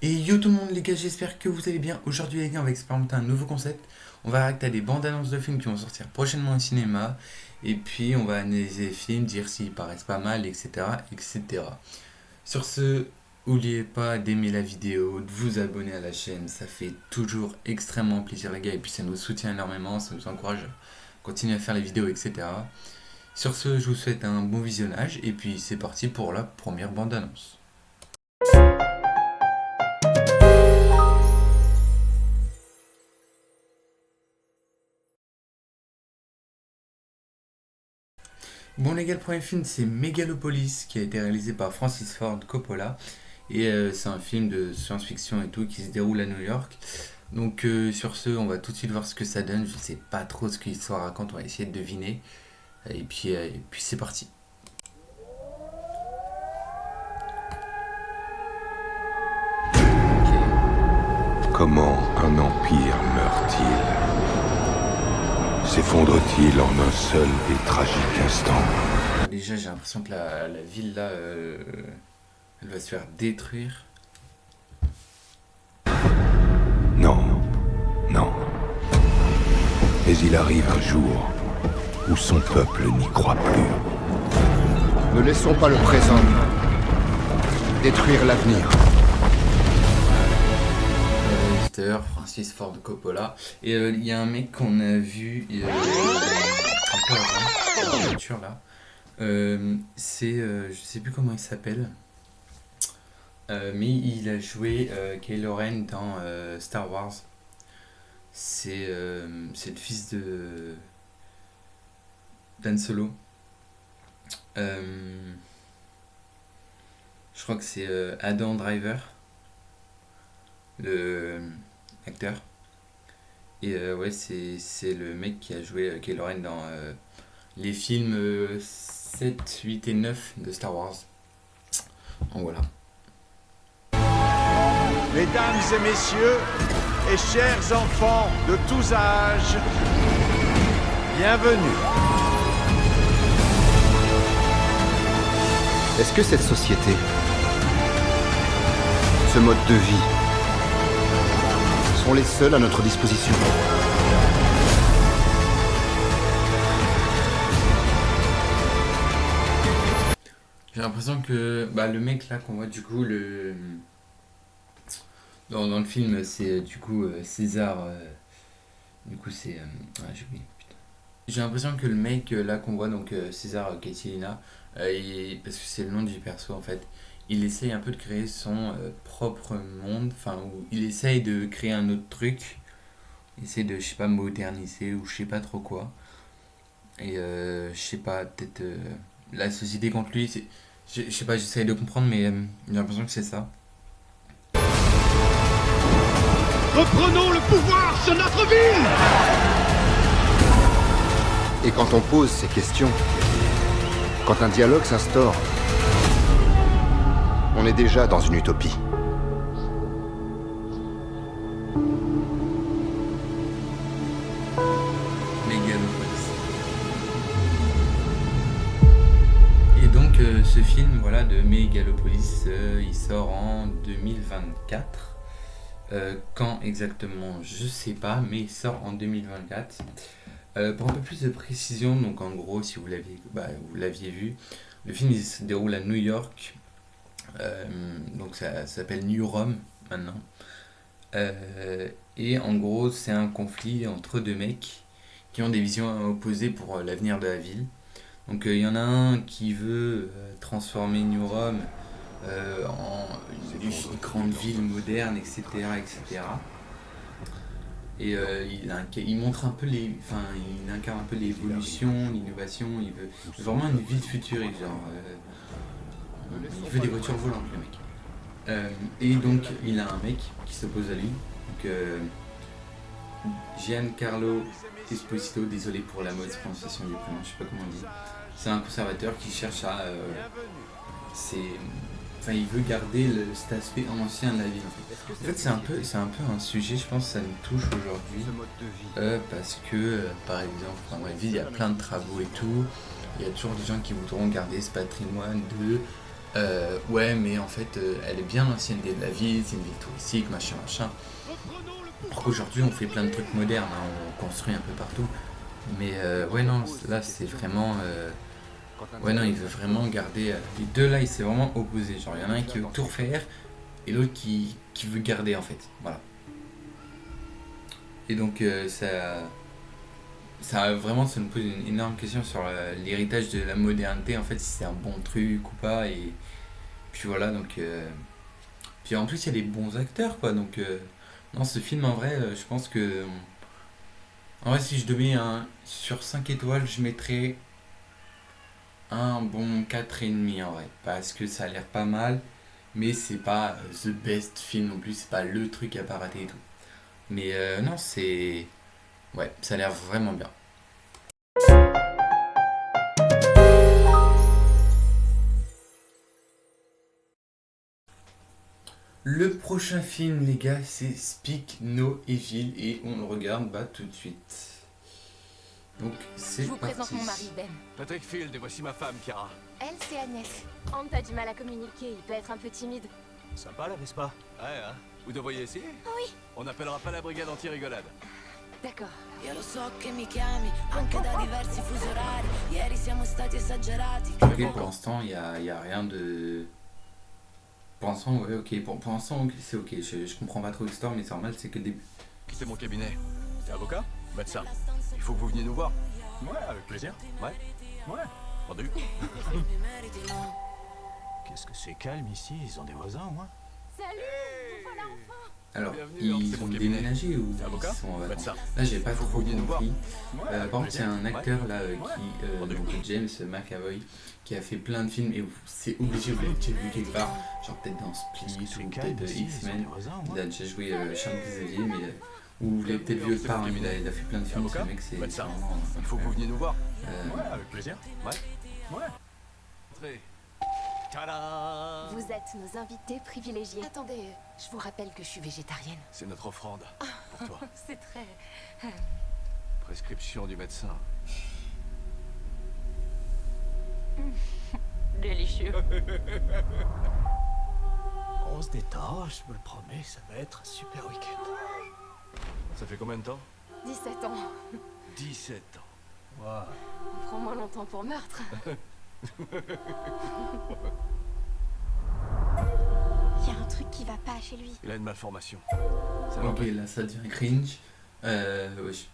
Et yo tout le monde les gars, j'espère que vous allez bien. Aujourd'hui les gars, on va expérimenter un nouveau concept. On va réacter à des bandes annonces de films qui vont sortir prochainement au cinéma. Et puis on va analyser les films, dire s'ils paraissent pas mal, etc. etc. Sur ce, n'oubliez pas d'aimer la vidéo, de vous abonner à la chaîne. Ça fait toujours extrêmement plaisir les gars. Et puis ça nous soutient énormément, ça nous encourage à continuer à faire les vidéos, etc. Sur ce, je vous souhaite un bon visionnage. Et puis c'est parti pour la première bande annonce. Bon les gars, le premier film c'est Megalopolis qui a été réalisé par Francis Ford Coppola et c'est un film de science-fiction et tout qui se déroule à New York. Donc sur ce, on va tout de suite voir ce que ça donne. Je sais pas trop ce que l'histoire raconte, on va essayer de deviner. Et puis c'est parti. Comment un empire meurt-il? S'effondre-t-il en un seul et tragique instant? Déjà j'ai l'impression que la ville là, elle va se faire détruire. Non, non. Mais il arrive un jour où son peuple n'y croit plus. Ne laissons pas le présent détruire l'avenir. Francis Ford Coppola. Et il y a un mec qu'on a vu un peu avant, dans la voiture là. Je sais plus comment il s'appelle. Mais il a joué Kylo Ren dans Star Wars. C'est le fils de d'Han Solo. Je crois que c'est Adam Driver, le acteur. Et ouais, c'est le mec qui a joué Kylo Ren dans les films 7, 8 et 9 de Star Wars. Donc voilà. Mesdames et messieurs, et chers enfants de tous âges, bienvenue. Est-ce que cette société, ce mode de vie, sont les seuls à notre disposition? J'ai l'impression que le mec là qu'on voit du coup dans le film c'est du coup César. Du coup c'est. J'ai oublié, putain. J'ai l'impression que le mec là qu'on voit donc César Catilina, parce que c'est le nom du perso en fait, il essaye un peu de créer son propre monde, enfin où il essaye de créer un autre truc, il essaye de je sais pas moderniser ou je sais pas trop quoi. Et je sais pas, peut-être la société contre lui, je sais pas, j'essaye de comprendre, mais j'ai l'impression que c'est ça. Reprenons le pouvoir sur notre ville. Et quand on pose ces questions, quand un dialogue s'instaure, on est déjà dans une utopie. Megalopolis. Et donc ce film voilà, de Megalopolis, il sort en 2024. Quand exactement, je sais pas, mais il sort en 2024. Pour un peu plus de précision, donc en gros, si vous l'aviez vu, le film il se déroule à New York, donc ça s'appelle New Rome maintenant. Et en gros, c'est un conflit entre deux mecs qui ont des visions opposées pour l'avenir de la ville. Donc il y en a un qui veut transformer New Rome en une grande ville moderne, etc. etc. Et il montre un peu il incarne un peu l'évolution, l'innovation, il veut vraiment une ville futuriste, genre il veut des voitures volantes le mec. Et donc il a un mec qui s'oppose à lui, donc Giancarlo Esposito, désolé pour la mauvaise prononciation du prénom, je sais pas comment on dit. C'est un conservateur qui cherche à il veut garder cet aspect ancien de la ville. En fait, c'est un peu un sujet, je pense, que ça nous touche aujourd'hui. Parce que, par exemple, dans ma ville, il y a plein de travaux et tout. Il y a toujours des gens qui voudront garder ce patrimoine de Ouais, mais en fait, elle est bien l'ancienneté de la ville, c'est une ville touristique, machin, machin. Alors qu'aujourd'hui, on fait plein de trucs modernes, hein, on construit un peu partout. Mais ouais, non, là, c'est vraiment... Ouais, non, il veut vraiment garder... les deux, là, c'est vraiment opposé. Genre, il y en a un qui veut tout refaire, et l'autre qui veut garder, en fait. Voilà. Et donc, vraiment, ça nous pose une énorme question sur l'héritage de la modernité, en fait, si c'est un bon truc ou pas. Et puis voilà, donc... puis en plus, il y a des bons acteurs, quoi. Donc, non, ce film, en vrai, je pense que... En vrai, si je devais sur 5 étoiles, je mettrais un bon 4,5 en vrai. Parce que ça a l'air pas mal, mais c'est pas the best film non plus, c'est pas le truc à pas rater et tout. Mais non, c'est... Ouais, ça a l'air vraiment bien. Le prochain film, les gars, c'est Speak No Evil et on le regarde tout de suite. Donc, c'est Je vous parti. présente mon mari Ben. Patrick Field, et voici ma femme, Kara. Elle, c'est Agnès. Ant a du mal à communiquer, il peut être un peu timide. Sympa là, n'est-ce pas? Ouais, hein. Vous devriez essayer? Oui. On n'appellera pas la brigade anti-rigolade. D'accord. Io lo so che mi chiami anche da diversi fusi orari. Ieri siamo stati esagerati. Ok, pour l'instant, il y a rien de... Pour l'instant, ouais, ok. Pour l'instant, c'est ok. Je comprends pas trop l'histoire, mais c'est normal, c'est que le début. Quittez mon cabinet. T'es avocat? Médecin. Il faut que vous veniez nous voir. Ouais, avec plaisir. Ouais. Ouais. Entendu. Qu'est-ce que c'est calme ici? Ils ont des voisins, au moins? Salut. Vous voilà enfin. Alors, Bienvenue, ils c'est mon ont cabinet. déménagé ou T'es ils avocat? sont en vacances? Médecin. Là, j'ai pas Faut trop que vous veniez nous voir. compris. Ouais, avec Par contre, c'est plaisir. un acteur là Entendu. donc James McAvoy, qui a fait plein de films et c'est obligé, vous l'avez déjà vu quelque part, genre peut-être dans Split ou peut-être X-Men. Il a déjà joué Charles Xavier, mais ou vous l'avez peut-être vu autre part, hein, il a fait plein de films, ce Avocat? mec, c'est Médecin. vraiment Il faut que vous veniez nous voir. euh, Ouais, avec plaisir. Ouais. Ouais. Entrez. Tada! Vous êtes nos invités privilégiés. Attendez, je vous rappelle que je suis végétarienne. C'est notre offrande pour toi. C'est très... Prescription du médecin. délicieux. On se détend, je me le promets, ça va être un super week-end. Ça fait combien de temps? 17 ans. 17 ans. Waouh. On prend moins longtemps pour meurtre. Il y a un truc qui va pas chez lui. Il a une malformation. Ça ok, l'empêche là ça devient cringe. Wesh,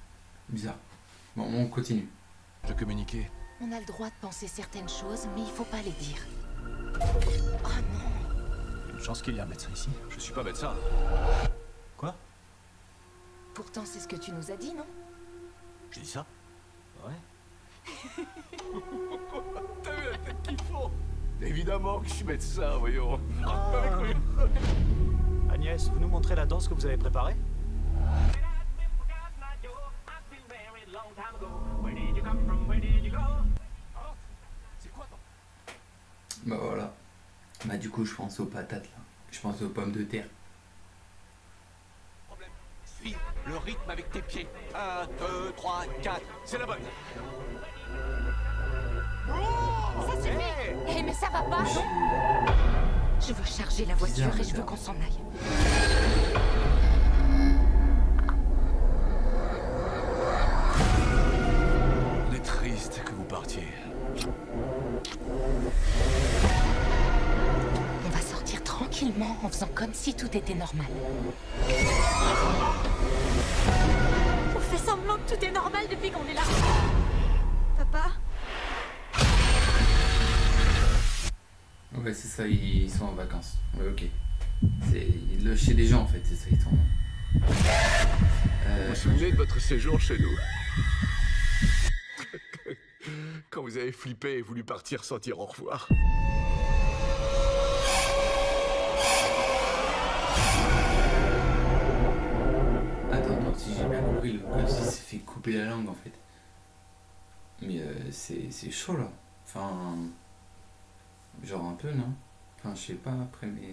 bizarre. Bon, on continue. de communiquer. On a le droit de penser certaines choses, mais il faut pas les dire. Oh non. Une chance qu'il y ait un médecin ici. Je suis pas médecin. Quoi? Pourtant, c'est ce que tu nous as dit, non? J'ai dit ça? Ouais. T'as vu la tête qu'ils font? Évidemment que je suis médecin, voyons. Agnès, vous nous montrez la danse que vous avez préparée? C'est quoi, non? Bah voilà. Bah du coup, je pense aux patates là. Je pense aux pommes de terre. Problème. Suis le rythme avec tes pieds. 1, 2, 3, 4. C'est la bonne. Ça suffit. Hé, mais ça va pas. Je veux charger la voiture et je veux qu'on s'en aille. On est triste que vous partiez. On va sortir tranquillement en faisant comme si tout était normal. On fait semblant que tout est normal depuis qu'on est là. Papa? Ouais, c'est ça, ils sont en vacances. Ouais, ok. C'est chez des gens en fait, c'est ça, ils sont. Vous vous souvenez de votre séjour chez nous? Quand vous avez flippé et voulu partir sans dire au revoir. Attends, si j'ai bien compris, le gosse il s'est fait couper la langue en fait. Mais c'est chaud là. Enfin. Genre un peu, non? Enfin, je sais pas après, mais.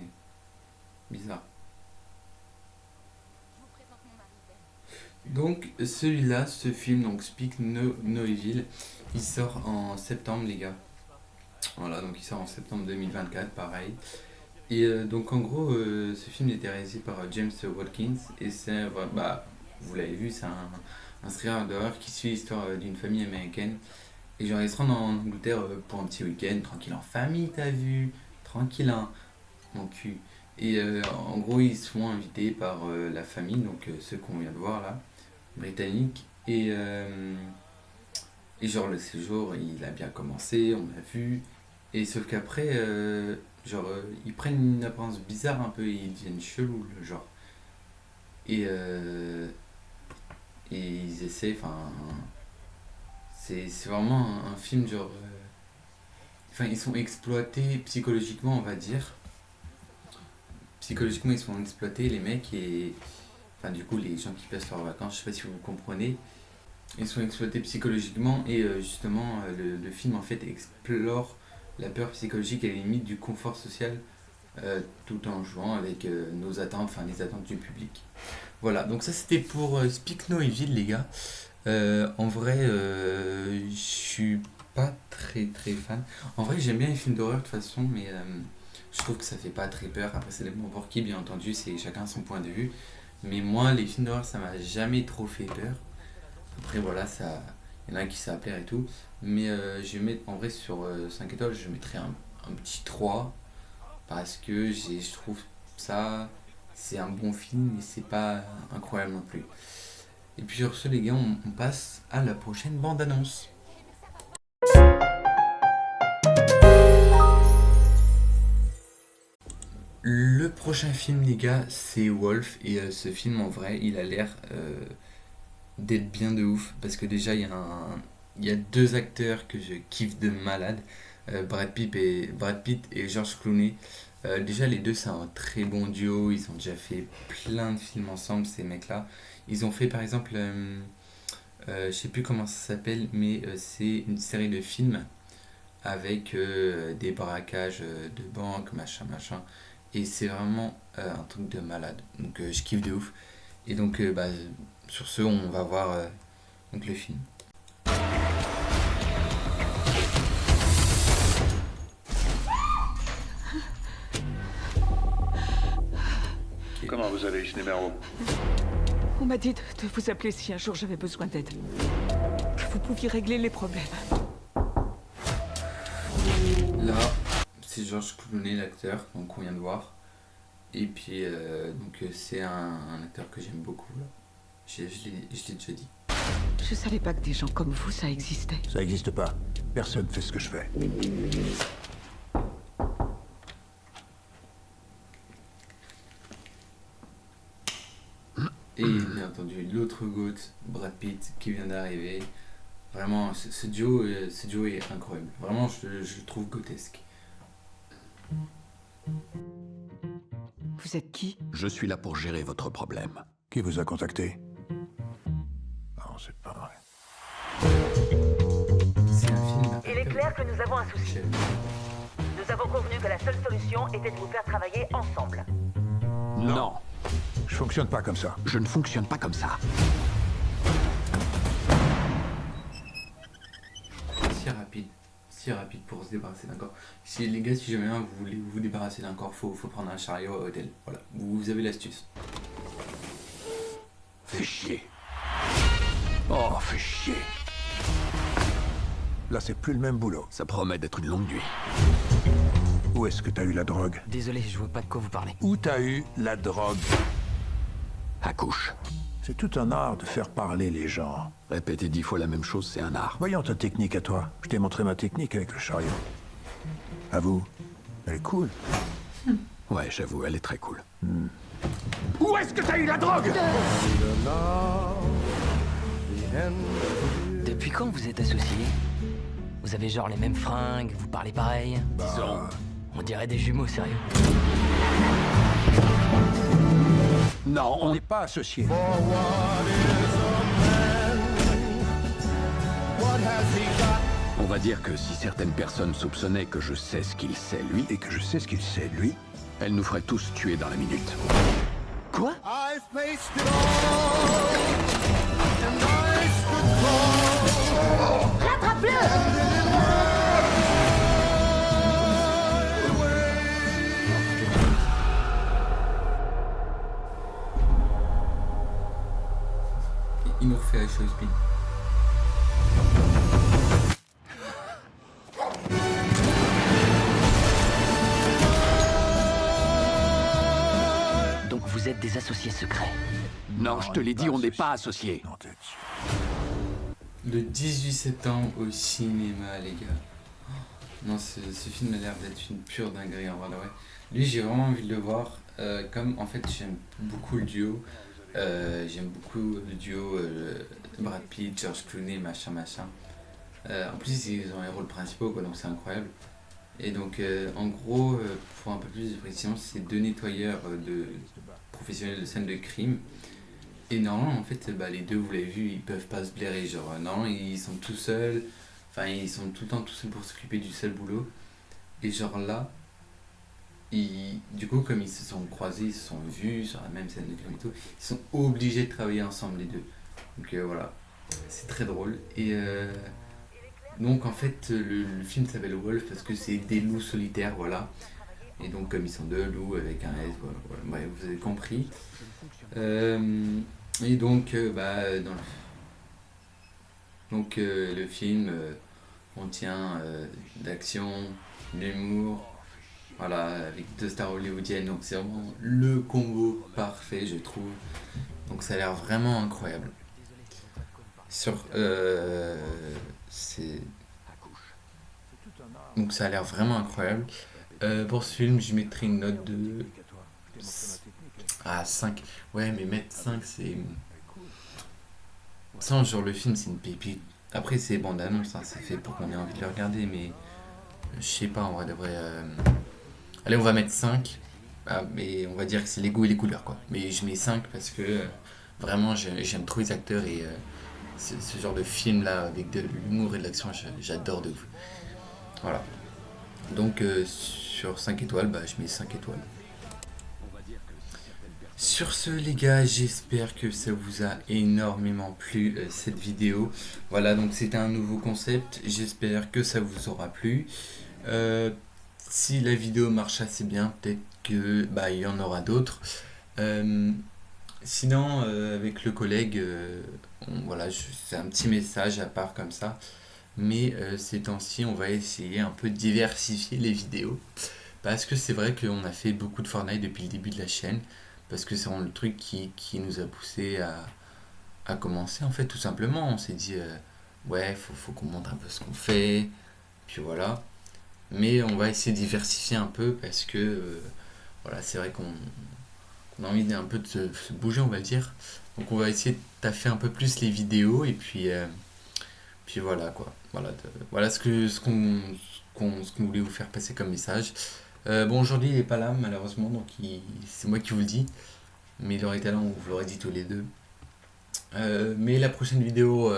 Bizarre. Je vous présente mon mari Ben. Donc, celui-là, ce film, donc Speak No Evil, il sort en septembre, les gars. Voilà, donc il sort en septembre 2024, pareil. Et donc en gros, ce film était réalisé par James Watkins et c'est, bah, vous l'avez vu, c'est un thriller d'horreur qui suit l'histoire d'une famille américaine. Et genre ils se rendent en Angleterre pour un petit week-end, tranquille en famille, t'as vu, tranquille, hein, mon cul. Et en gros ils se font invités par la famille, donc ceux qu'on vient de voir là, britanniques. Et genre le séjour il a bien commencé, on l'a vu. Et sauf qu'après, ils prennent une apparence bizarre un peu, ils deviennent chelous, le genre. Et ils essaient, enfin... C'est vraiment un film genre... Enfin, ils sont exploités psychologiquement, on va dire. Psychologiquement, ils sont exploités, les mecs, et... Enfin, du coup, les gens qui passent leurs vacances, je sais pas si vous comprenez. Ils sont exploités psychologiquement, et justement, le film, en fait, explore la peur psychologique et les limites du confort social, tout en jouant avec nos attentes, enfin, les attentes du public. Voilà, donc ça, c'était pour Speak No Evil, les gars. En vrai, je suis pas très fan. En vrai, j'aime bien les films d'horreur de toute façon, mais je trouve que ça fait pas très peur. Après, c'est dépend pour qui, bien entendu, c'est chacun son point de vue. Mais moi, les films d'horreur, ça m'a jamais trop fait peur. Après, voilà, ça, il y en a qui ça va plaire et tout. Mais je vais mettre, en vrai, sur 5 étoiles, je mettrais un petit 3. Parce que je trouve ça, c'est un bon film, mais c'est pas incroyable non plus. Et puis sur ce les gars, on passe à la prochaine bande-annonce. Le prochain film les gars, c'est Wolf. Et ce film en vrai, il a l'air d'être bien de ouf. Parce que déjà, il y a deux acteurs que je kiffe de malade. Brad Pitt et George Clooney. Déjà les deux c'est un très bon duo. Ils ont déjà fait plein de films ensemble ces mecs là. Ils ont fait par exemple, je sais plus comment ça s'appelle, mais c'est une série de films avec des braquages de banque, machin. Et c'est vraiment un truc de malade. Donc je kiffe de ouf. Et donc sur ce, on va voir donc, le film. Comment vous avez eu ce numéro? On m'a dit de vous appeler si un jour j'avais besoin d'aide. Que vous pouviez régler les problèmes. Là, c'est George Clooney, l'acteur, donc qu'on vient de voir. Et puis, c'est un acteur que j'aime beaucoup. Là. Je l'ai déjà dit. Je savais pas que des gens comme vous, ça existait. Ça existe pas. Personne fait ce que je fais. Et bien entendu, l'autre GOAT, Brad Pitt, qui vient d'arriver. Vraiment, ce duo est incroyable. Vraiment, je le trouve grotesque. Vous êtes qui? Je suis là pour gérer votre problème. Qui vous a contacté? Non, c'est pas vrai. C'est un film. Il est clair que nous avons un souci. Nous avons convenu que la seule solution était de vous faire travailler ensemble. Non. Je fonctionne pas comme ça. Je ne fonctionne pas comme ça. Si rapide pour se débarrasser d'un corps. Si les gars, si jamais vous voulez vous débarrasser d'un corps, faut prendre un chariot à hôtel. Voilà, vous avez l'astuce. Fais chier. Oh, fais chier. Là, c'est plus le même boulot. Ça promet d'être une longue nuit. Où est-ce que t'as eu la drogue? Désolé, je vois pas de quoi vous parlez. Où t'as eu la drogue? Accouche. C'est tout un art de faire parler les gens. Répéter 10 fois la même chose, c'est un art. Voyons ta technique à toi. Je t'ai montré ma technique avec le chariot. À vous. Elle est cool. Ouais, j'avoue, elle est très cool. Où est-ce que t'as eu la drogue? Depuis quand vous êtes associés? Vous avez genre les mêmes fringues, vous parlez pareil? Disons. On dirait des jumeaux, sérieux. Non, on n'est pas associés. On va dire que si certaines personnes soupçonnaient que je sais ce qu'il sait, lui... Et que je sais ce qu'il sait, lui... elles nous feraient tous tuer dans la minute. Quoi? Rattrape-le! il nous refait la chose pile. Donc vous êtes des associés secrets? Non, je te l'ai dit, on n'est pas associés. Le 18 septembre au cinéma, les gars. Non, ce film a l'air d'être une pure dinguerie en vrai de vrai. Lui, j'ai vraiment envie de le voir. Comme en fait, j'aime beaucoup le duo. J'aime beaucoup le duo Brad Pitt, George Clooney, machin. En plus, ils ont les rôles principaux, quoi, donc c'est incroyable. Et donc, en gros, pour un peu plus de précision, c'est deux nettoyeurs professionnels de scènes de crime. Et normalement, en fait, les deux, vous l'avez vu, ils peuvent pas se blairer. Genre, normalement, ils sont tout seuls. Enfin, ils sont tout le temps tout seuls pour s'occuper du seul boulot. Et genre là, du coup, comme ils se sont croisés, ils se sont vus sur la même scène de crime et tout, ils sont obligés de travailler ensemble, les deux. Donc voilà, c'est très drôle. Et donc, en fait, le film s'appelle Wolf parce que c'est des loups solitaires, voilà. Et donc, comme ils sont deux loups avec un S, voilà. Bref, vous avez compris. Et donc, le film contient d'action, d'humour, voilà, avec deux stars hollywoodiennes, donc c'est vraiment le combo parfait, je trouve. Donc ça a l'air vraiment incroyable. Donc ça a l'air vraiment incroyable. Pour ce film, je mettrai une note de 5. Ouais, mais mettre 5, c'est... Ça, genre, le film, c'est une pépite. Après, c'est bande-annonce, hein, c'est fait pour qu'on ait envie de le regarder, mais... Je sais pas, en vrai, de vrai... Allez, on va mettre 5. Mais on va dire que c'est les goûts et les couleurs, quoi. Mais je mets 5 parce que... vraiment, j'aime trop les acteurs et... ce genre de film-là, avec de l'humour et de l'action, j'adore de ouf. Voilà. Donc, sur 5 étoiles, je mets 5 étoiles. Sur ce, les gars, j'espère que ça vous a énormément plu, cette vidéo. Voilà, donc c'était un nouveau concept. J'espère que ça vous aura plu. Si la vidéo marche assez bien, peut-être que il y en aura d'autres. Sinon, avec le collègue, voilà, c'est un petit message à part comme ça. Mais ces temps-ci, on va essayer un peu de diversifier les vidéos. Parce que c'est vrai qu'on a fait beaucoup de Fortnite depuis le début de la chaîne. Parce que c'est vraiment le truc qui nous a poussé à commencer, en fait, tout simplement. On s'est dit, ouais, faut qu'on montre un peu ce qu'on fait. Puis voilà. Mais on va essayer de diversifier un peu parce que, voilà, c'est vrai qu'on a envie d'un peu de se bouger, on va le dire. Donc on va essayer de taffer un peu plus les vidéos et puis voilà, quoi. Voilà ce qu'on voulait vous faire passer comme message. Bon, aujourd'hui il est pas là malheureusement, donc c'est moi qui vous le dis, mais il aurait été là, on vous l'aurait dit tous les deux. Mais la prochaine vidéo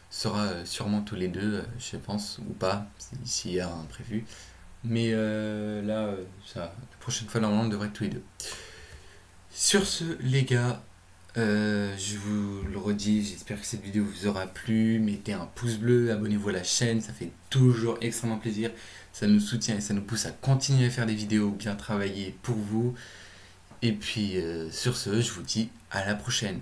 sera sûrement tous les deux, je pense, ou pas, s'il y a un prévu. Mais là, la prochaine fois normalement on devrait être tous les deux. Sur ce, les gars, je vous le redis, j'espère que cette vidéo vous aura plu. Mettez un pouce bleu, abonnez-vous à la chaîne, ça fait toujours extrêmement plaisir. Ça nous soutient et ça nous pousse à continuer à faire des vidéos bien travaillées pour vous. Et puis sur ce, je vous dis à la prochaine.